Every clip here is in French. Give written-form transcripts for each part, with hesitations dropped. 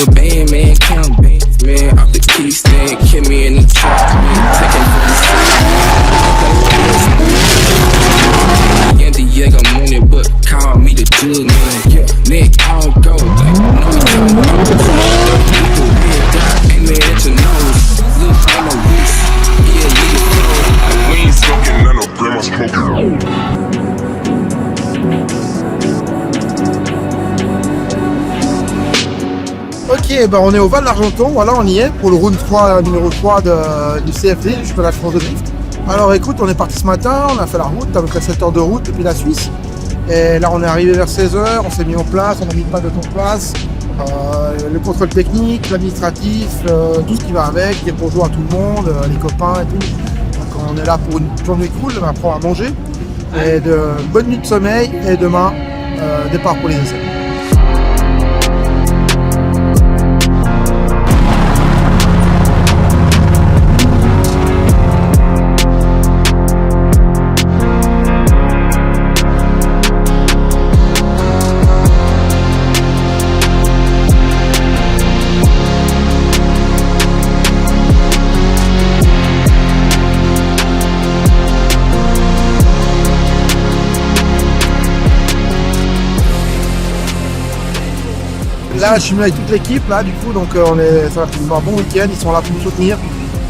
a band, man, count bands, man. Off the key stand, kill me in the trap, man. Taking from the city. Diego money, but call me the jug, man. Nick, all go, like, no, we talking about the people, real die, aiming at your nose. Look, I'm a wish, yeah, you know. We ain't smoking none of grandma smoking. Ok, bah on est au Val d'Argenton, voilà on y est pour le round 3, numéro 3 du CFD, du championnat de France de drift. Alors écoute, on est parti ce matin, on a fait la route, à peu près 7 heures de route depuis la Suisse. Et là on est arrivé vers 16h, on s'est mis en place, on a mis pas de temps en place. Le contrôle technique, l'administratif, tout ce qui va avec, dire bonjour à tout le monde, les copains et tout. Donc on est là pour une journée cool, on apprend à manger. Et de bonnes nuits de sommeil et demain, départ pour les essais. Là, je suis venu avec toute l'équipe, là, du coup, donc ça va faire un bon week-end. Ils sont là pour nous soutenir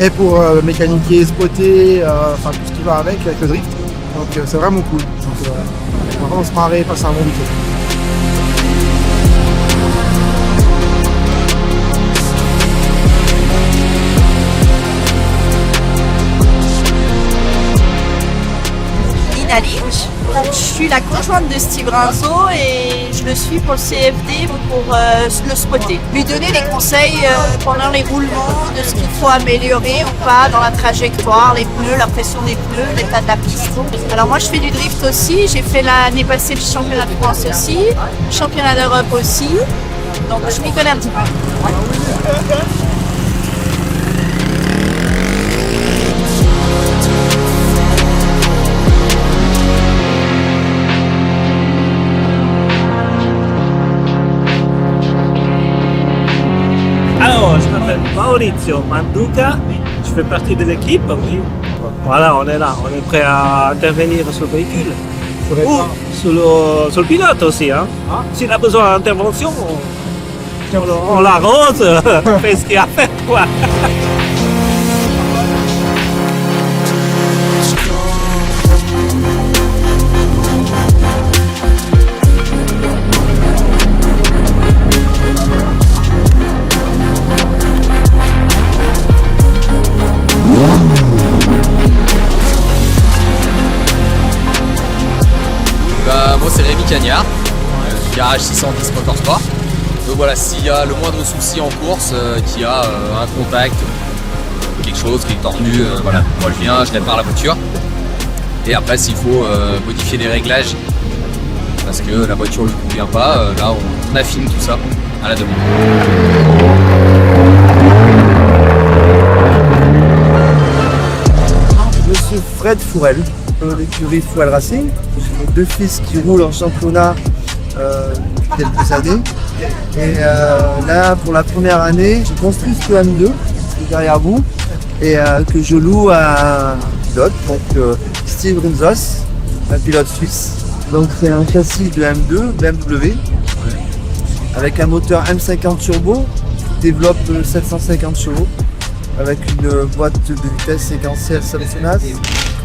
et pour mécaniquer, spotter, enfin tout ce qui va avec le drift. Donc c'est vraiment cool. Donc, on va vraiment se marrer, passer un bon week-end. Je suis la conjointe de Steve Rinzo et je le suis pour le CFD pour le spotter. Lui donner des conseils pendant les roulements de ce qu'il faut améliorer ou pas dans la trajectoire, les pneus, la pression des pneus, l'état de la piste. Alors moi je fais du drift aussi, j'ai fait l'année passée le championnat de France aussi, le championnat d'Europe aussi, donc je m'y connais un petit peu. Alors, je m'appelle Maurizio Manduca, je fais partie de l'équipe. Oui. Voilà, on est là, on est prêt à intervenir sur le véhicule. Ou sur le pilote aussi. Hein. S'il a besoin d'intervention, on l'arrose, on fait ce qu'il y a à faire. Quoi. Moi c'est Rémi Cagnard, garage 610 Motorsport. Donc voilà, s'il y a le moindre souci en course, qu'il y a un contact, quelque chose qui est tordu, voilà, moi je viens, je répare la voiture. Et après s'il faut modifier les réglages, parce que la voiture ne convient pas, là on affine tout ça à la demande. Monsieur Fred Fourel, de l'écurie Fourel Racing. J'ai mes deux fils qui roulent en championnat depuis quelques années. Et là, pour la première année, j'ai construit ce M2 qui est derrière vous et que je loue à un pilote, donc Steve Rinzos, un pilote suisse. Donc c'est un châssis de M2 BMW avec un moteur M50 turbo qui développe 750 chevaux avec une boîte de vitesse séquentielle Samsonite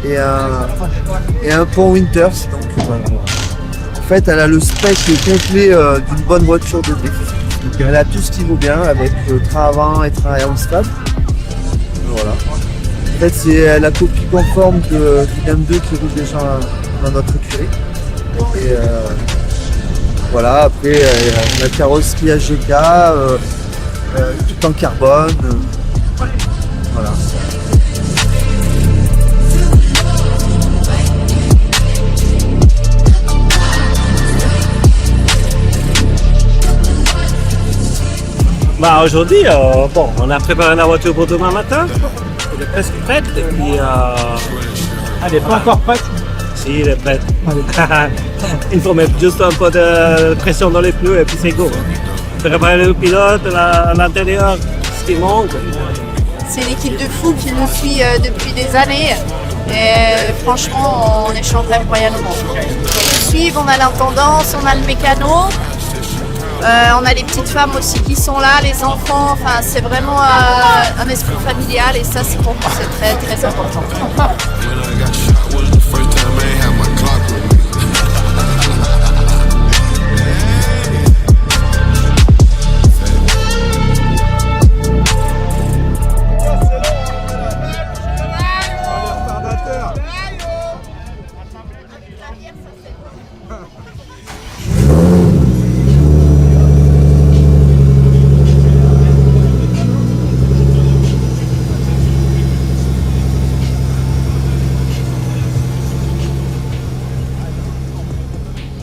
et un pont Winters. Donc, voilà. En fait, elle a le spec complet d'une bonne voiture de drift. Donc, elle a tout ce qui vaut bien avec train avant et train arrière stable. Voilà. En fait, c'est la copie conforme d'une M2 qui roule déjà dans notre écurie. Et voilà, après, la carrosserie AGK, tout en carbone. Voilà. Bah aujourd'hui, bon, on a préparé la voiture pour demain matin. Elle est presque prête. Et puis, Elle n'est pas encore prête. Si, elle est prête. Il faut mettre juste un peu de pression dans les pneus et puis c'est go. préparer le pilote, l'intérieur, ce qui manque. C'est une équipe de fous qui nous suit depuis des années. Et franchement, on échange incroyablement. Ils suivent, on a l'intendance, on a le mécano. On a les petites femmes aussi qui sont là, les enfants. Enfin, c'est vraiment un esprit familial et ça, c'est pour moi, c'est très très important. When I got shot was the first time I ain't had my clock with me.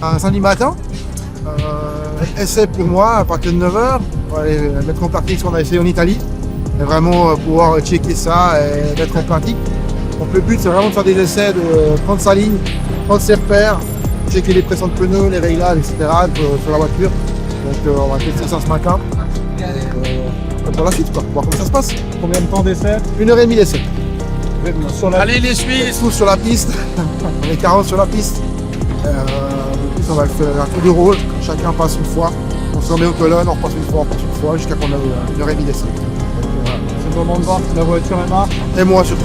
Un samedi matin, essai pour moi à partir de 9h, pour aller mettre en pratique ce qu'on a essayé en Italie, et vraiment pouvoir checker ça et mettre en pratique. Donc le but c'est vraiment de faire des essais, de prendre sa ligne, prendre ses repères, checker les pressions de pneus, les réglages, etc. sur la voiture. Donc on va tester ça ce matin. Et pour la suite, quoi, voir comment ça se passe. Combien de temps d'essai? 1h30 d'essai. Allez les Suisses. Tous sur la piste, on est 40 sur la piste. On va faire un tour du rôle, chacun passe une fois, on se remet aux colonnes, on repasse une fois, jusqu'à qu'on a 1h30 d'essai. C'est le moment de voir si la voiture est marche. Et moi surtout.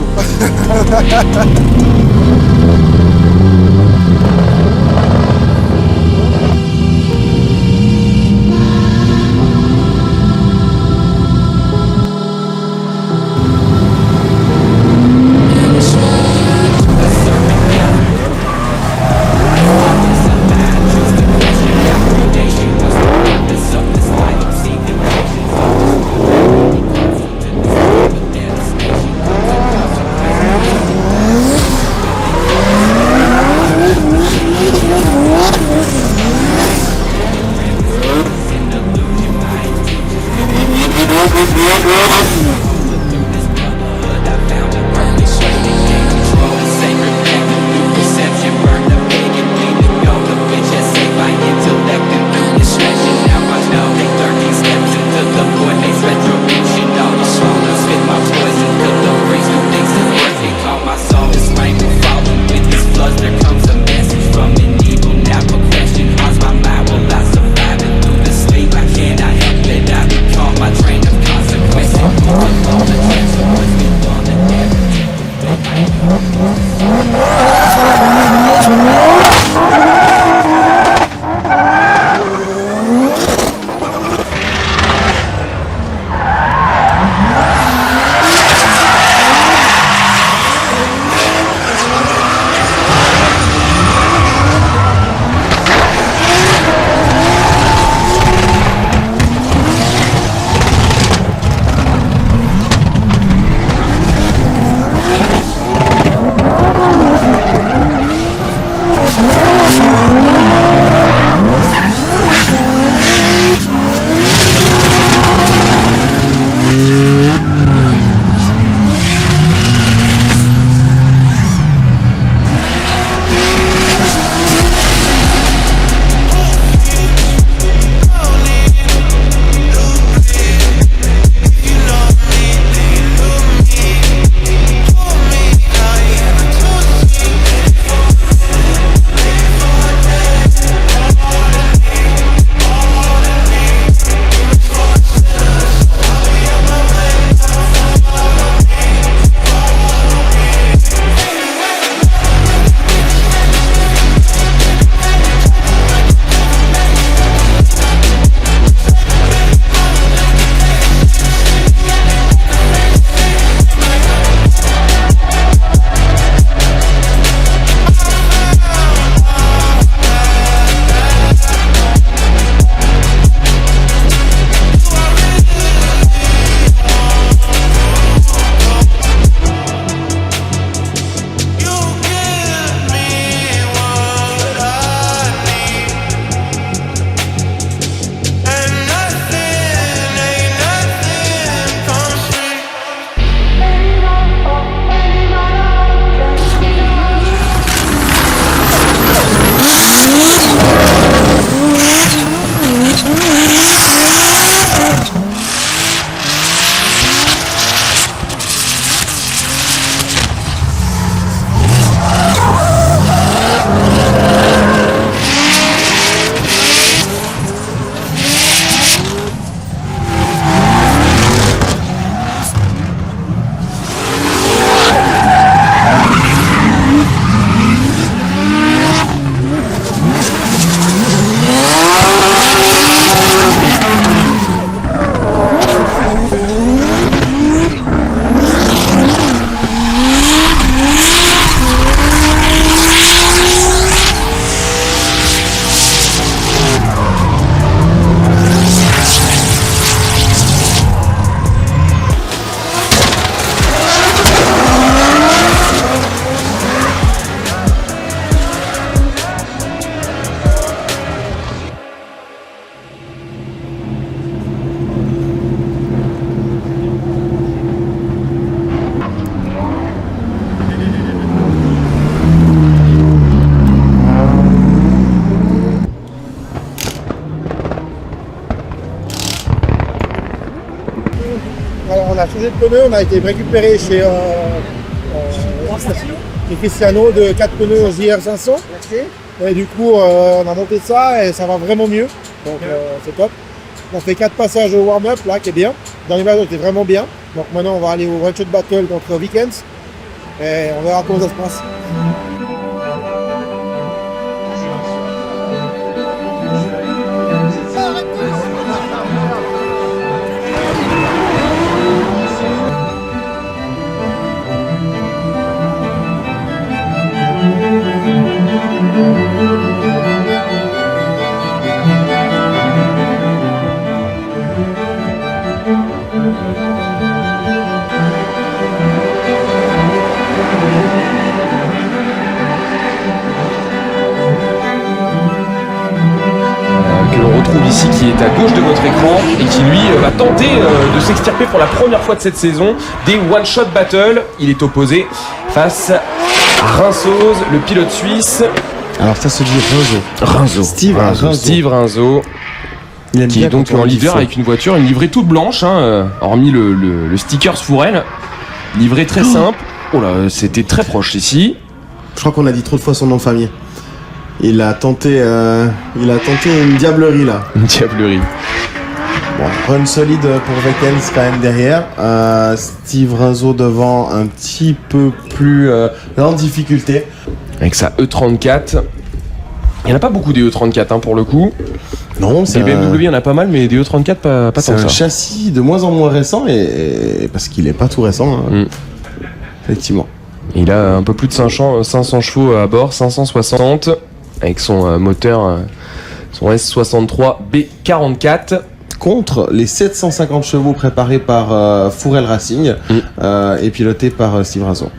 Consequences. Alors, on a changé de pneu, on a été récupéré chez Cristiano de 4 pneus JR 500. Et du coup, on a monté ça et ça va vraiment mieux. Donc c'est top. On fait 4 passages au warm-up là, qui est bien. Dans les battles, c'était vraiment bien. Donc maintenant, on va aller au One Shot Battle contre Weekends. Et on verra comment ça se passe. Que l'on retrouve ici, qui est à gauche de votre écran et qui lui va tenter de s'extirper pour la première fois de cette saison des One Shot Battle. Il est opposé face à Rinsoz, le pilote suisse. Alors ça se dit Rinzo. Steve Rinzo. Steve Rinzo, Il aime qui bien est donc quand on en dit leader faux. avec une voiture, une livrée toute blanche, hein, hormis le sticker Fourel. Livrée très simple. Oh là, c'était très proche ici. Je crois qu'on a dit trop de fois son nom de famille. Il a tenté une diablerie là. Une diablerie. Bon, run solide pour Weekends quand même derrière. Steve Rinzo devant, un petit peu plus en difficulté. Avec sa E34. Il n'y en a pas beaucoup des E34 hein, pour le coup. Non, Des BMW, il y en a pas mal, mais des E34, pas c'est tant que un ça. châssis de moins en moins récent et parce qu'il est pas tout récent. Hein. Effectivement. Il a un peu plus de 500 chevaux à bord, 560, avec son moteur, son S63 B44. Contre les 750 chevaux préparés par Fourel Racing et pilotés par Steve Rinzo.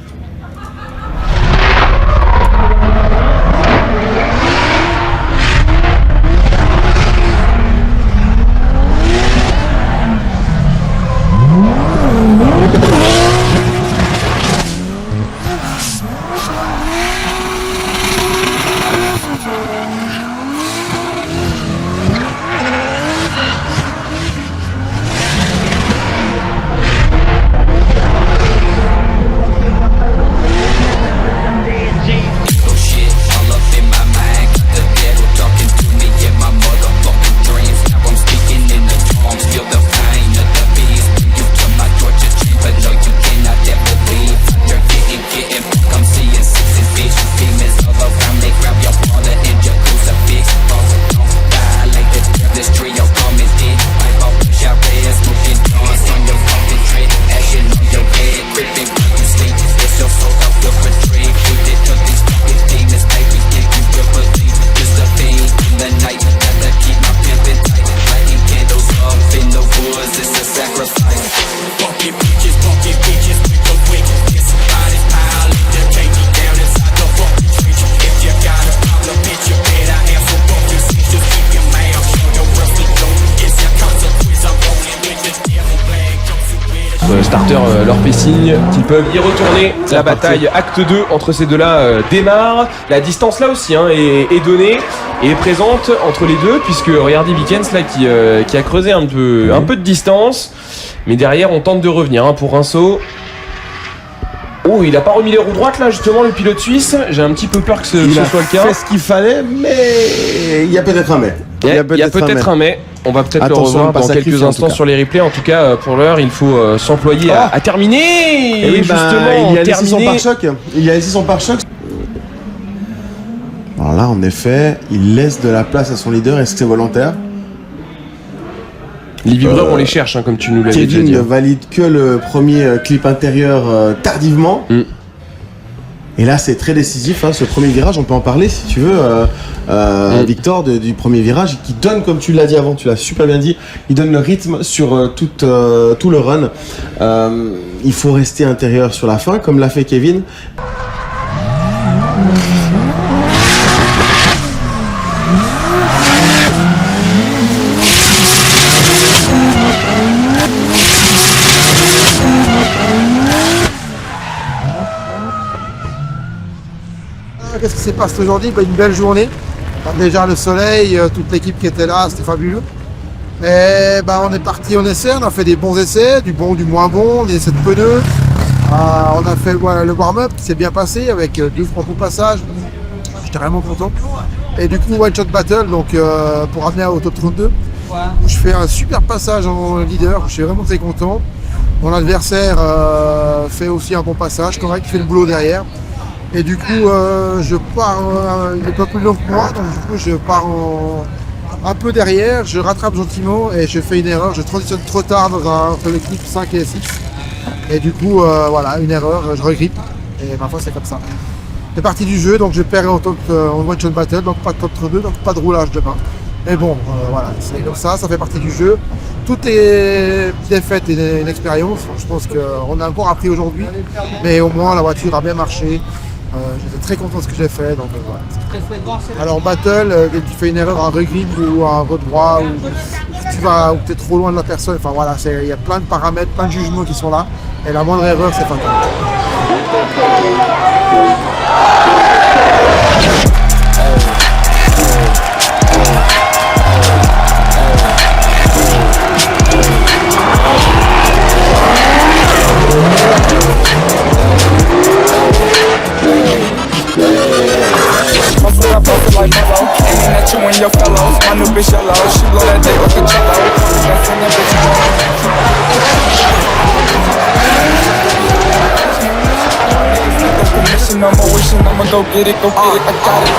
Starter leur fait signe qu'ils peuvent y retourner. La bataille acte 2 entre ces deux-là démarre. La distance là aussi hein, est donnée et est présente entre les deux, puisque regardez Weekends là qui a creusé un peu de distance. Mais derrière on tente de revenir hein, pour Rinso. Oh, il a pas remis les roues droites là justement le pilote suisse. J'ai un petit peu peur que ce soit le cas. Il a fait ce qu'il fallait, mais il y a peut-être un mais. Il y a peut-être un mais. On va peut-être le Attention, revoir pas dans quelques sacrifié, en tout instants cas. sur les replays. En tout cas, pour l'heure, il faut s'employer à terminer. Et oui, justement, il y a laissé son terminer. pare-choc. Il a laissé son pare-choc. Alors là, en effet, il laisse de la place à son leader. Est-ce que c'est volontaire? Les vibreurs, on les cherche, hein, comme tu nous l'avais déjà Kevin dit. ne valide que le premier clip intérieur tardivement. Et là, c'est très décisif, hein, ce premier virage. On peut en parler si tu veux, Victor, du premier virage, qui donne, comme tu l'as dit avant, tu l'as super bien dit, il donne le rythme sur tout le run. Il faut rester intérieur sur la fin, comme l'a fait Kevin. Qu'est-ce qui s'est passé aujourd'hui? Une belle journée. Déjà le soleil, toute l'équipe qui était là, c'était fabuleux. Et on est parti en essai, on a fait des bons essais, du bon, du moins bon, des essais de pneus. On a fait le warm-up qui s'est bien passé avec 2 francs au passage. J'étais vraiment content. Et du coup, One Shot Battle, donc pour ramener au top 32, où je fais un super passage en leader, je suis vraiment très content. Mon adversaire fait aussi un bon passage, correct, il fait le boulot derrière. Et du coup, je pars, il n'est pas plus long que moi, donc du coup, je pars un peu derrière, je rattrape gentiment et je fais une erreur, je transitionne trop tard entre les clips 5 et 6. Et du coup, voilà, une erreur, je regrippe. Et ma foi, c'est comme ça. C'est parti du jeu, donc je perds en One Shot Battle, donc pas de top 32, donc pas de roulage demain. Mais bon, voilà, c'est comme ça fait partie du jeu. Tout est défaite et une expérience. Je pense qu'on a encore appris aujourd'hui, mais au moins la voiture a bien marché. J'étais très content de ce que j'ai fait. Donc, voilà. Alors battle, dès que tu fais une erreur, un regrip ou un redroit, ou tu es trop loin de la personne, enfin voilà, il y a plein de paramètres, plein de jugements qui sont là. Et la moindre erreur, c'est fatal. Like Mello, aiming at you and your fellows. My new bitch yellow, she blow that dick like a cello. That's in that bitch. Commission, I'm a wishing, I'ma go get it, I got it.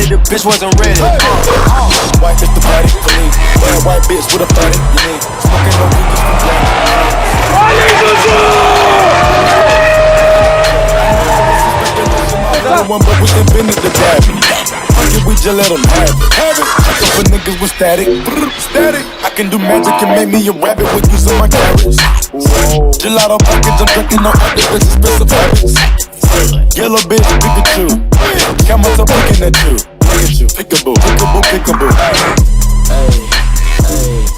The bitch wasn't ready. White bitch the body, clean. Bad white bitch with a body, you need. Smoking no weekends from black. One but we invented the grab. Fuck it, we just let them have it. Check up for niggas with static. Static. I can do magic and make me a rabbit with using my carrots. Gelato package, I'm drinking no other bitch, expensive habits. Yellow bitch, Pikachu. Cameras are picking at you. Look at you, pickaboo, pickaboo, pickaboo. Hey, hey.